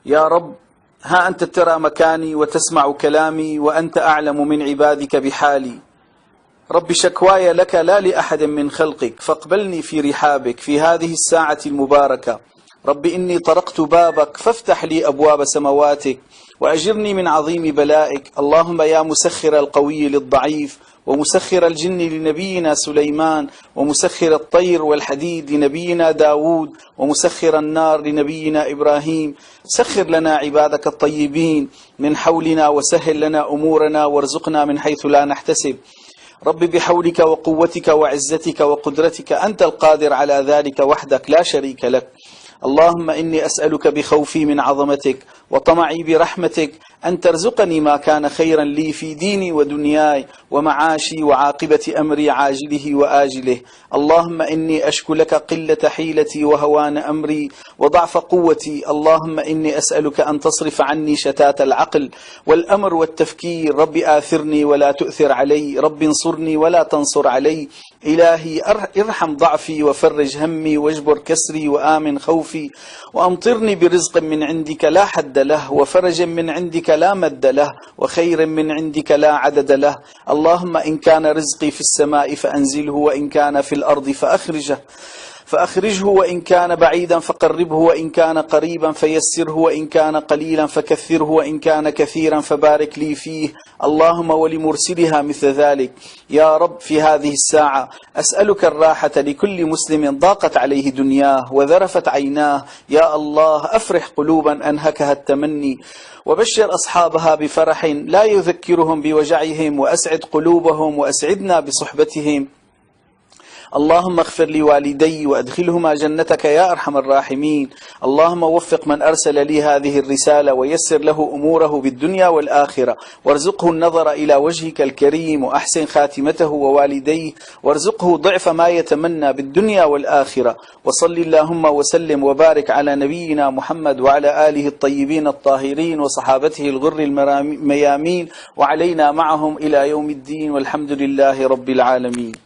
يا رب، ها أنت ترى مكاني وتسمع كلامي، وأنت أعلم من عبادك بحالي. رب شكواي لك لا لأحد من خلقك، فاقبلني في رحابك في هذه الساعة المباركة. رب إني طرقت بابك فافتح لي أبواب سمواتك، وأجرني من عظيم بلائك. اللهم يا مسخر القوي للضعيف، ومسخر الجن لنبينا سليمان، ومسخر الطير والحديد لنبينا داود، ومسخر النار لنبينا إبراهيم، سخر لنا عبادك الطيبين من حولنا، وسهل لنا أمورنا، وارزقنا من حيث لا نحتسب. رب بحولك وقوتك وعزتك وقدرتك أنت القادر على ذلك وحدك لا شريك لك. اللهم إني أسألك بخوفي من عظمتك وطمعي برحمتك أن ترزقني ما كان خيرا لي في ديني ودنياي ومعاشي وعاقبة أمري عاجله وآجله. اللهم إني أشكو لك قلة حيلتي وهوان أمري وضعف قوتي. اللهم إني أسألك أن تصرف عني شتات العقل والأمر والتفكير. رب آثرني ولا تؤثر علي، رب انصرني ولا تنصر علي. إلهي ارحم ضعفي وفرج همي واجبر كسري وآمن خوفي، وأمطرني برزق من عندك لا حد له، وفرج من عندك لا مد له، وخير من عندك لا عدد له. اللهم إن كان رزقي في السماء فأنزله، وإن كان في الأرض فأخرجه، وإن كان بعيدا فقربه، وإن كان قريبا فيسره، وإن كان قليلا فكثره، وإن كان كثيرا فبارك لي فيه. اللهم ولمرسلها مثل ذلك. يا رب في هذه الساعة أسألك الراحة لكل مسلم ضاقت عليه دنياه وذرفت عيناه. يا الله أفرح قلوبا أنهكها التمني، وبشر أصحابها بفرح لا يذكرهم بوجعهم، وأسعد قلوبهم وأسعدنا بصحبتهم. اللهم اغفر لوالدي وأدخلهما جنتك يا أرحم الراحمين. اللهم وفق من أرسل لي هذه الرسالة، ويسر له أموره بالدنيا والآخرة، وارزقه النظر إلى وجهك الكريم، وأحسن خاتمته ووالديه، وارزقه ضعف ما يتمنى بالدنيا والآخرة. وصل اللهم وسلم وبارك على نبينا محمد وعلى آله الطيبين الطاهرين وصحابته الغر الميامين، وعلينا معهم إلى يوم الدين، والحمد لله رب العالمين.